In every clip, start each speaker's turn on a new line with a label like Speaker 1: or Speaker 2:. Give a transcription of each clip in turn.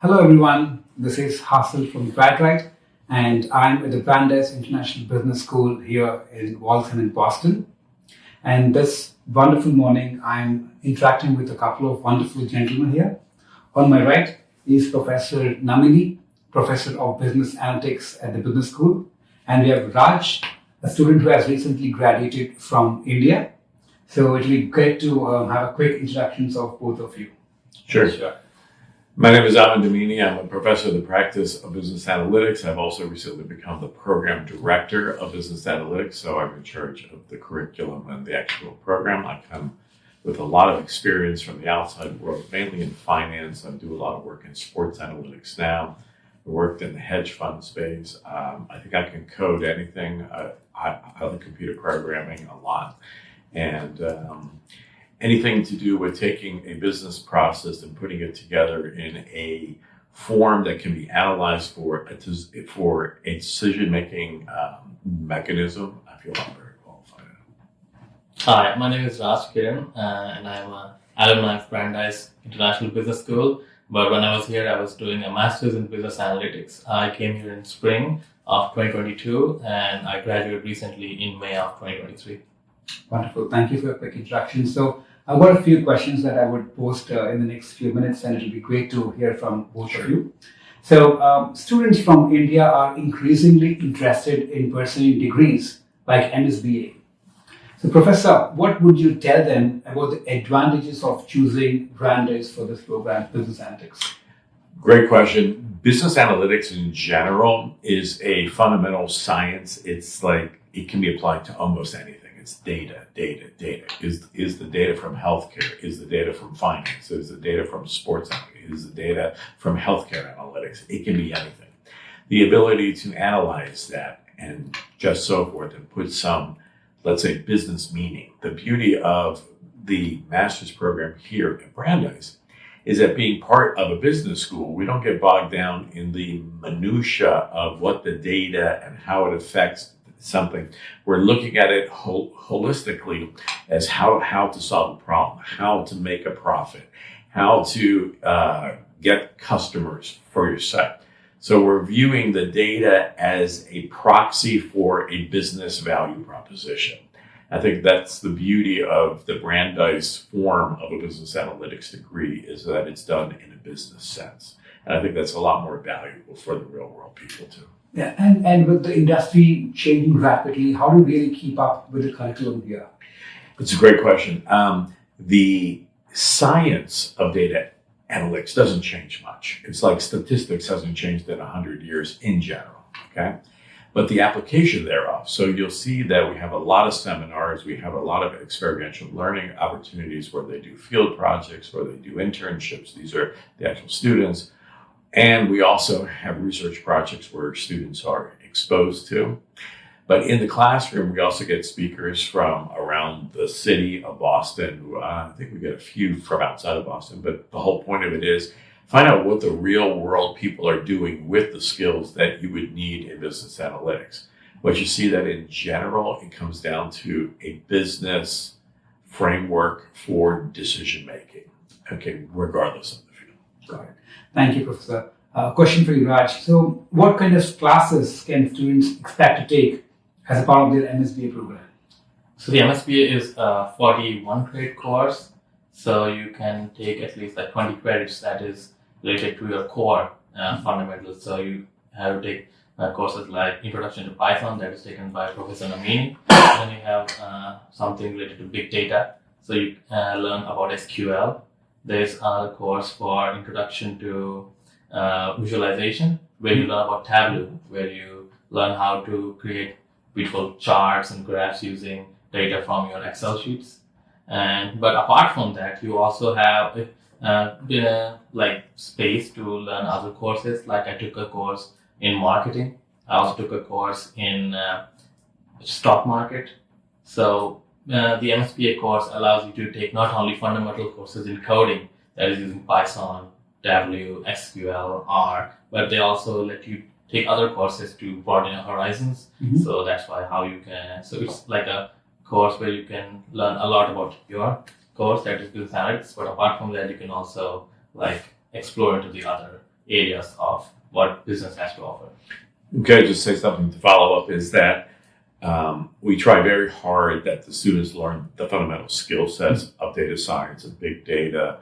Speaker 1: Hello everyone, this is Hassel from Gradright and I'm at the Brandeis International Business School here in Waltham in Boston. And this wonderful morning, I'm interacting with a couple of wonderful gentlemen here. On my right is Professor Namini, Professor of Business Analytics at the Business School. And we have Raj, a student who has recently graduated from India. So it'll be great to have a quick introductions of both of you.
Speaker 2: Sure. My name is Alan Domini. I'm a professor of the practice of business analytics. I've also recently become the program director of business analytics, so I'm in charge of the curriculum and the actual program. I come with a lot of experience from the outside world, mainly in finance. I do a lot of work in sports analytics now. I worked in the hedge fund space. I think I can code anything. I like computer programming a lot. And anything to do with taking a business process and putting it together in a form that can be analyzed for a decision-making mechanism, I feel I'm very qualified.
Speaker 3: Hi, my name is Raj Kiran, and I'm an alumni of Brandeis International Business School. But when I was here, I was doing a master's in business analytics. I came here in spring of 2022, and I graduated recently in May of 2023.
Speaker 1: Wonderful. Thank you for a quick introduction. So I've got a few questions that I would post in the next few minutes, and it'll be great to hear from both of you. So students from India are increasingly interested in pursuing degrees like MSBA. So Professor, what would you tell them about the advantages of choosing Brandeis for this program, Business Analytics?
Speaker 2: Great question. Business analytics in general is a fundamental science. It's like it can be applied to almost anything. It's data. Is the data from healthcare? Is the data from finance? Is the data from sports? Is the data from healthcare analytics? It can be anything. The ability to analyze that and just so forth and put some, let's say, business meaning. The beauty of the master's program here at Brandeis is that being part of a business school, we don't get bogged down in the minutia of what the data and how it affects something. We're looking at it holistically as how to solve a problem, how to make a profit, how to get customers for your site. So we're viewing the data as a proxy for a business value proposition. I think that's the beauty of the Brandeis form of a business analytics degree, is that it's done in a business sense. And I think that's a lot more valuable for the real world people too.
Speaker 1: Yeah, and with the industry changing rapidly, how do you really keep up with the curriculum here?
Speaker 2: It's a great question. The science of data analytics doesn't change much. It's like statistics hasn't changed in 100 years in general, okay? But the application thereof. So you'll see that we have a lot of seminars, we have a lot of experiential learning opportunities where they do field projects, where they do internships. These are the actual students. And we also have research projects where students are exposed to. But in the classroom, we also get speakers from around the city of Boston. I think we get a few from outside of Boston, but the whole point of it is find out what the real world people are doing with the skills that you would need in business analytics. What you see that in general, it comes down to a business framework for decision making, okay, regardless of the field.
Speaker 1: Got it. Thank you, Professor. Question for you, Raj. So what kind of classes can students expect to take as a part of their MSBA program?
Speaker 3: So the MSBA is a 41 credit course. So you can take at least like 20 credits that is related to your core fundamentals. So you have to take courses like Introduction to Python that is taken by Professor Namini. Then you have something related to big data. So you learn about SQL. There's another course for Introduction to Visualization, where you learn about Tableau, where you learn how to create beautiful charts and graphs using data from your Excel sheets. But apart from that, you also have like space to learn other courses. Like I took a course in marketing. I also took a course in stock market. So the MSBA course allows you to take not only fundamental courses in coding, that is using Python, Tableau, SQL, R, but they also let you take other courses to broaden your horizons. Mm-hmm. So that's why so it's like a course where you can learn a lot about your course, that is business analytics, but apart from that, you can also like explore into the other areas of what business has to offer.
Speaker 2: Okay, just say something to follow up is that we try very hard that the students learn the fundamental skill sets of data science and big data,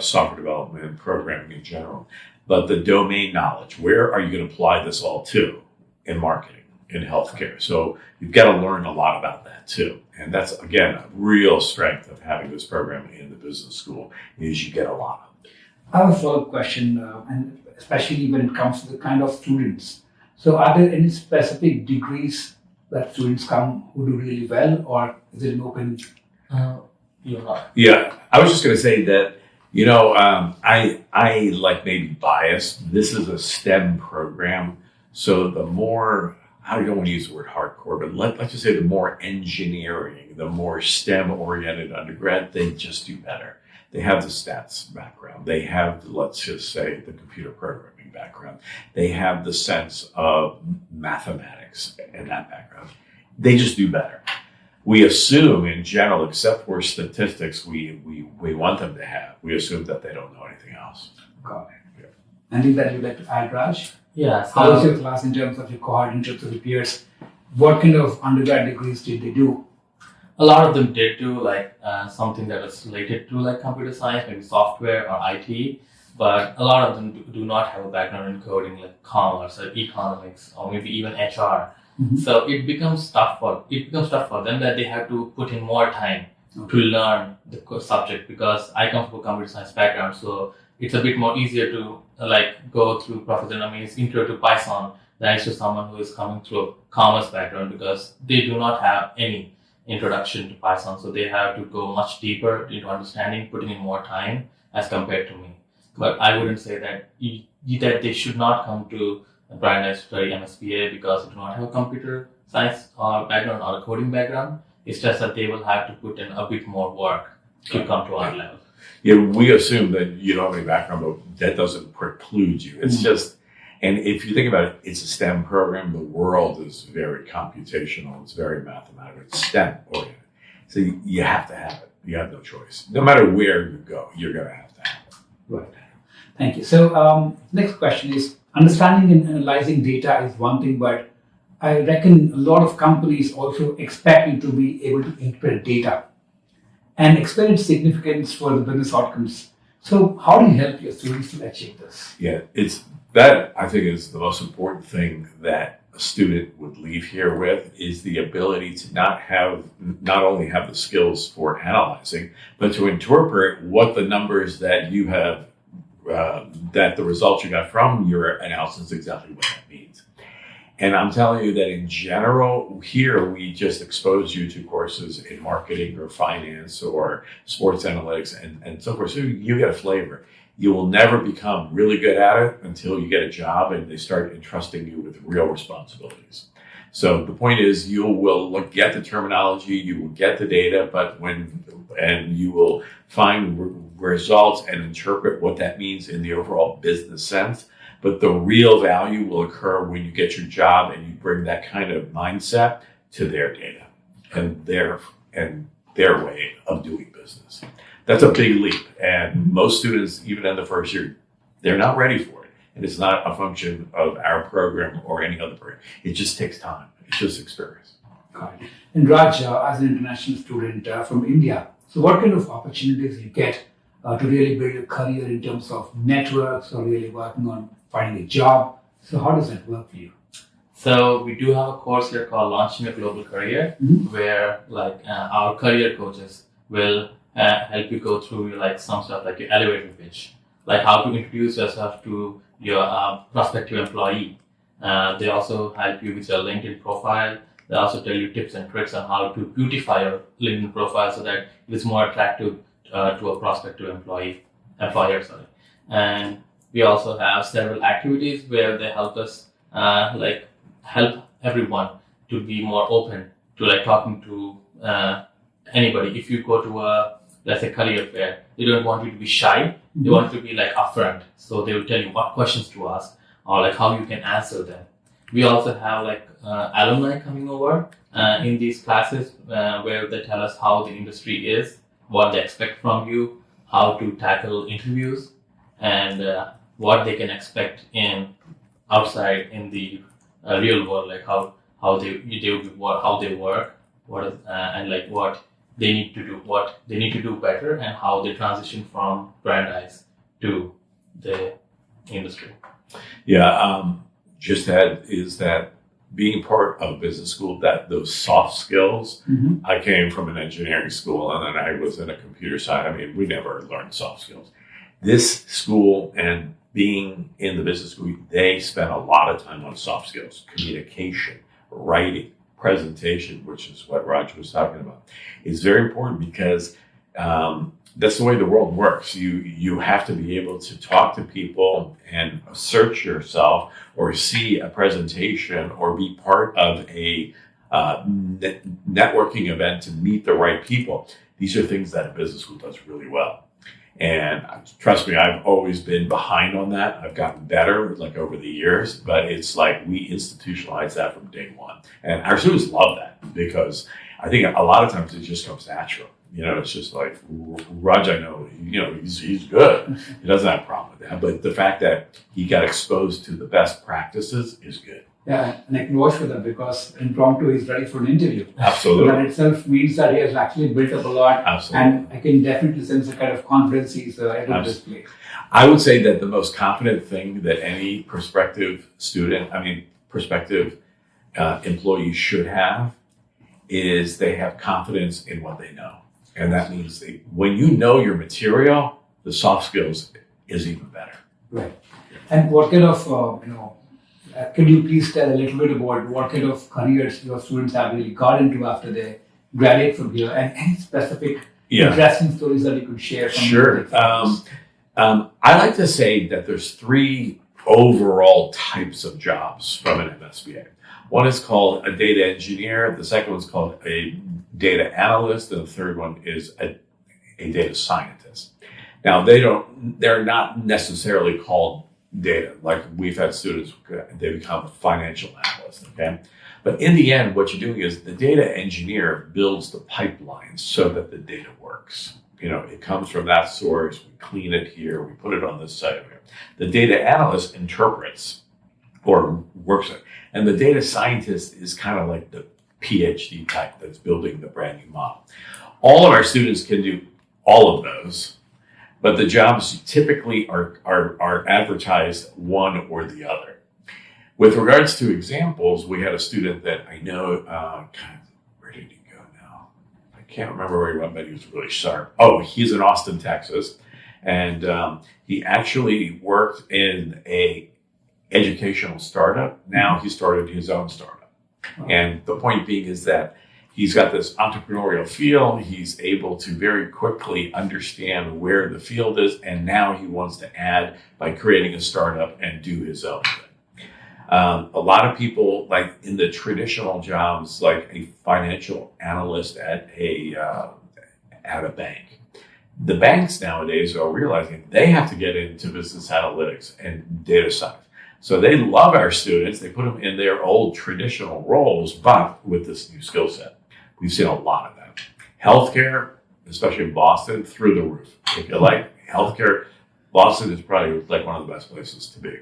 Speaker 2: software development, programming in general. But the domain knowledge, where are you going to apply this all to in marketing, in healthcare? So you've got to learn a lot about that too. And that's, again, a real strength of having this program in the business school is you get a lot of it.
Speaker 1: I have a follow-up question, and especially when it comes to the kind of students. So are there any specific degrees that students come who do really well, or is it an open?
Speaker 3: You're not.
Speaker 2: Yeah, I was just going to say that, I like maybe biased. This is a STEM program. So the more, I don't want to use the word hardcore, but let's just say the more engineering, the more STEM-oriented undergrad, they just do better. They have the stats background. They have, let's just say, the computer programming background. They have the sense of mathematics and that background. They just do better. We assume, in general, except for statistics, we want them to have. We assume that they don't know anything else.
Speaker 1: Got it. Yeah. Anything that you'd like to add, Raj?
Speaker 3: Yeah.
Speaker 1: How was your class in terms of your cohort, in terms of the peers? What kind of undergrad degrees did they do?
Speaker 3: A lot of them did do something that was related to like computer science, maybe software or IT, but a lot of them do not have a background in coding like commerce or economics or maybe even HR.
Speaker 1: Mm-hmm.
Speaker 3: So it becomes tough for them that they have to put in more time to learn the subject, because I come from a computer science background, so it's a bit more easier to go through Professor Nami's intro to Python than to someone who is coming through a commerce background, because they do not have any introduction to Python, so they have to go much deeper into understanding, putting in more time as compared to me. But I wouldn't say that that they should not come to Brandeis to study MSBA because they do not have a computer science background or a coding background. It's just that they will have to put in a bit more work to come to our level.
Speaker 2: Yeah, we assume that you don't have any background, but that doesn't preclude you. It's just, and if you think about it, it's a STEM program. The world is very computational. It's very mathematical. It's STEM oriented. So you have to have it. You have no choice. No matter where you go, you're going to have to have it.
Speaker 1: Right. Thank you. So next question is, understanding and analyzing data is one thing, but I reckon a lot of companies also expect you to be able to interpret data and explain its significance for the business outcomes. So how do you help your students to achieve this?
Speaker 2: Yeah, that I think is the most important thing that a student would leave here with, is the ability to not only have the skills for analyzing, but to interpret what the numbers that you have, that the results you got from your analysis, exactly what that means. And I'm telling you that in general, here we just expose you to courses in marketing or finance or sports analytics and so forth. So you get a flavor. You will never become really good at it until you get a job and they start entrusting you with real responsibilities. So the point is, you will get the terminology, you will get the data, and you will find results and interpret what that means in the overall business sense. But the real value will occur when you get your job and you bring that kind of mindset to their data and their way of doing business. That's a big leap. And most students, even in the first year, they're not ready for it. And it's not a function of our program or any other program. It just takes time. It's just experience.
Speaker 1: Got it. And Raj, as an international student from India, so what kind of opportunities you get to really build your career in terms of networks or really working on finding a job? So how does that work for you?
Speaker 3: So we do have a course here called Launching a Global Career, where our career coaches will help you go through some stuff like your elevator pitch, like how to introduce yourself to your prospective employee. They also help you with your LinkedIn profile. They also tell you tips and tricks on how to beautify your LinkedIn profile so that it's more attractive to a prospective employer. And we also have several activities where they help us help everyone to be more open to talking to anybody. If you go to a, let's say, career fair, they don't want you to be shy. They want you to be upfront. So they will tell you what questions to ask or how you can answer them. We also have alumni coming over in these classes where they tell us how the industry is, what they expect from you, how to tackle interviews, and what they can expect in outside in the real world, like how they work, and like what they need to do better, and how they transition from Brandeis to the industry.
Speaker 2: Yeah, just that is that being part of a business school, that those soft skills. I came from an engineering school and then I was in a computer side. I mean, we never learned soft skills. This school and being in the business school, they spent a lot of time on soft skills, communication, writing, presentation, which is what Raj was talking about. It's very important because that's the way the world works. You have to be able to talk to people and assert yourself, or see a presentation, or be part of a networking event to meet the right people. These are things that a business school does really well. And trust me, I've always been behind on that. I've gotten better like over the years, but it's like we institutionalize that from day one. And our students love that because I think a lot of times it just comes natural. You know, it's just like, Raj, I know, he's good. He doesn't have a problem with that. But the fact that he got exposed to the best practices is good.
Speaker 1: Yeah, and I can vouch for that because impromptu he's ready for an interview.
Speaker 2: Absolutely.
Speaker 1: So that itself means that he has actually built up a lot.
Speaker 2: Absolutely.
Speaker 1: And I can definitely sense the kind of confidence he's able to display.
Speaker 2: I would say that the most confident thing that any prospective employee should have is they have confidence in what they know. And that means when you know your material, the soft skills is even better.
Speaker 1: Right. And what kind of, could you please tell a little bit about what kind of careers your students have really got into after they graduate from here, and any specific interesting stories that you could share?
Speaker 2: Sure. I like to say that there's 3 overall types of jobs from an MSBA. One is called a data engineer. The second one's called a data analyst. And the third one is a data scientist. Now, they're not necessarily called data. Like we've had students, they become a financial analyst, okay? But in the end, what you're doing is the data engineer builds the pipeline so that the data works. You know, it comes from that source, we clean it here, we put it on this side here. The data analyst interprets or works it. And the data scientist is kind of like the PhD type that's building the brand new model. All of our students can do all of those, but the jobs typically are advertised one or the other. With regards to examples, we had a student that I know, where did he go now? I can't remember where he went, but he was really sharp. Oh, he's in Austin, Texas. And he actually worked in a educational startup. Now he started his own startup. Wow. And the point being is that he's got this entrepreneurial feel. He's able to very quickly understand where the field is. And now he wants to add by creating a startup and do his own thing. A lot of people, like in the traditional jobs, like a financial analyst at a bank. The banks nowadays are realizing they have to get into business analytics and data science. So they love our students. They put them in their old traditional roles, but with this new skill set. We've seen a lot of that. Healthcare, especially in Boston, through the roof. If you like healthcare, Boston is probably like one of the best places to be.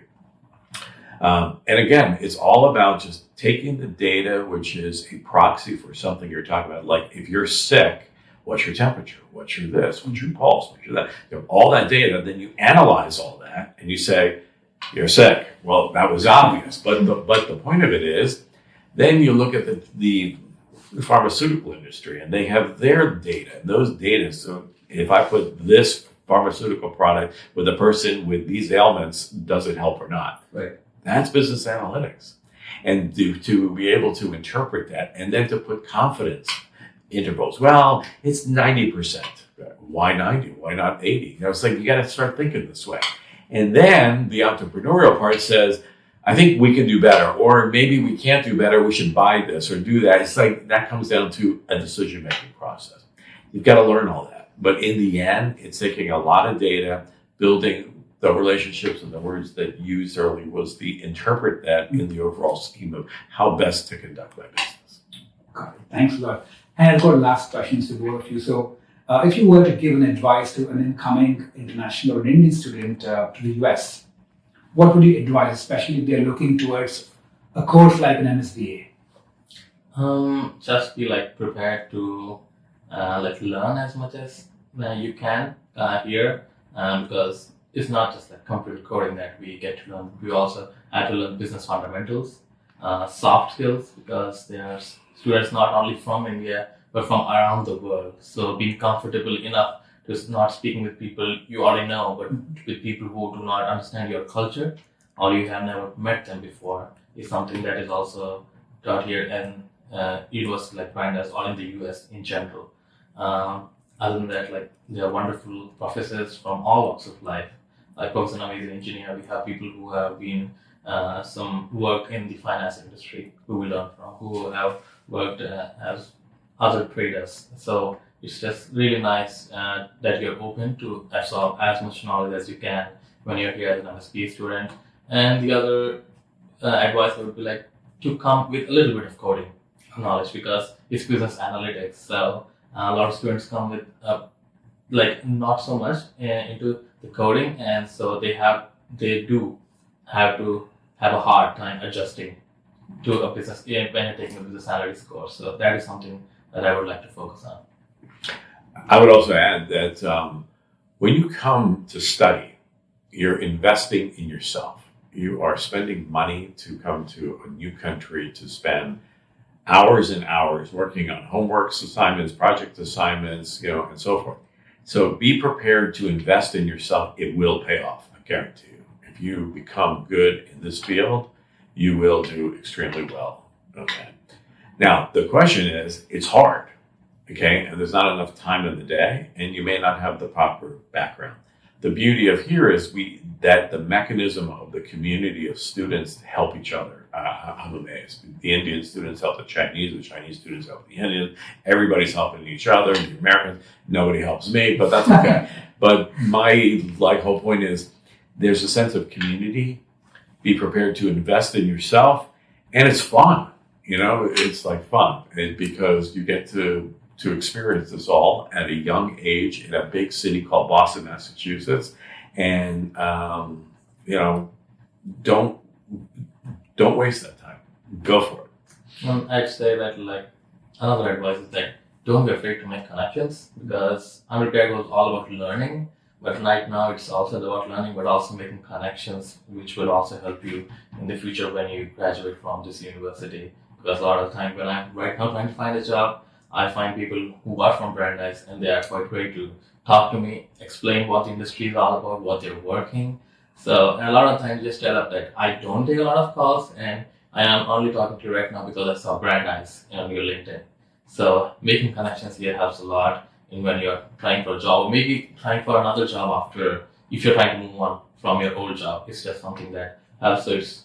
Speaker 2: And again, it's all about just taking the data, which is a proxy for something you're talking about. Like if you're sick, what's your temperature? What's your this? What's your pulse? What's your that? You have all that data, then you analyze all that and you say, you're sick. Well, that was obvious. But the point of it is, then you look at the pharmaceutical industry and they have their data. And those data, so if I put this pharmaceutical product with a person with these ailments, does it help or not?
Speaker 1: Right.
Speaker 2: That's business analytics. And to be able to interpret that and then to put confidence intervals. Well, it's 90%. Why 90? Why not 80? You know, it's like you got to start thinking this way. And then the entrepreneurial part says, I think we can do better, or maybe we can't do better. We should buy this or do that. It's like that comes down to a decision-making process. You've got to learn all that. But in the end, it's taking a lot of data, building the relationships, and the words that you used earlier was the interpret that in the overall scheme of how best to conduct my business.
Speaker 1: Got it. Thanks a lot. And I've got last questions to both of you. So if you were to give an advice to an incoming international or Indian student to the US, what would you advise, especially if they're looking towards a course like an MSBA?
Speaker 3: Just be prepared to learn as much as you can here, because it's not just computer coding that we get to learn. We also have to learn business fundamentals, soft skills, because there are students not only from India but from around the world. So being comfortable enough to not speaking with people you already know, but with people who do not understand your culture or you have never met them before is something that is also taught here in universities like Brandeis or in the US in general. Other than that, there are wonderful professors from all walks of life. Like, for example, an amazing engineer, we have people who have been some work in the finance industry who we learn from, who have worked as other traders. So it's just really nice that you're open to absorb as much knowledge as you can when you're here as an MSBA student. And the other advice would be to come with a little bit of coding knowledge, because it's business analytics. So a lot of students come with not so much into the coding, and so they do have to have a hard time adjusting to a business when you're taking a business analytics course. So that is something that I would like to focus on.
Speaker 2: I would also add that when you come to study, you're investing in yourself. You are spending money to come to a new country, to spend hours and hours working on homework assignments, project assignments, and so forth. So be prepared to invest in yourself. It will pay off, I guarantee you. If you become good in this field, you will do extremely well. Okay. Now, the question is, it's hard, okay? And there's not enough time in the day, and you may not have the proper background. The beauty of here is that the mechanism of the community of students help each other. I'm amazed. The Indian students help the Chinese students help the Indians. Everybody's helping each other. The Americans, nobody helps me, but that's okay. But my whole point is there's a sense of community. Be prepared to invest in yourself, and it's fun. It's fun because you get to experience this all at a young age in a big city called Boston, Massachusetts, and don't waste that time. Go for it.
Speaker 3: I'd say that another advice is that don't be afraid to make connections, because undergrad was all about learning, but right now it's also about learning but also making connections, which will also help you in the future when you graduate from this university. Because a lot of the time when I'm right now trying to find a job, I find people who are from Brandeis and they are quite great to talk to me, explain what the industry is all about, what they're working. So a lot of times just tell up that I don't take a lot of calls and I am only talking to you right now because I saw Brandeis on your LinkedIn. So making connections here helps a lot in when you're trying for a job, or maybe trying for another job if you're trying to move on from your old job. It's just something that helps. So it's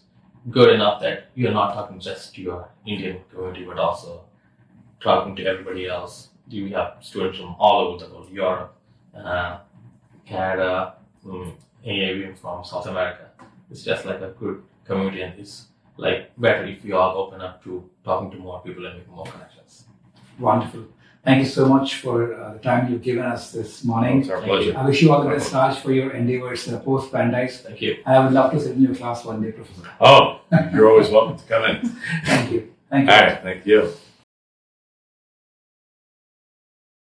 Speaker 3: good enough that you're not talking just to your Indian community, but also talking to everybody else. We have students from all over the world, Europe, Canada, even from South America. It's just a good community, and it's better if we all open up to talking to more people and making more connections.
Speaker 1: Wonderful. Thank you so much for the time you've given us this morning.
Speaker 2: It's our pleasure.
Speaker 1: I wish you all the best, Raj, for your endeavors post Brandeis.
Speaker 3: Thank you.
Speaker 1: I would love to sit in your class one day, Professor.
Speaker 2: Oh, you're always welcome to come in.
Speaker 1: Thank you. Thank you.
Speaker 2: All right, thank you.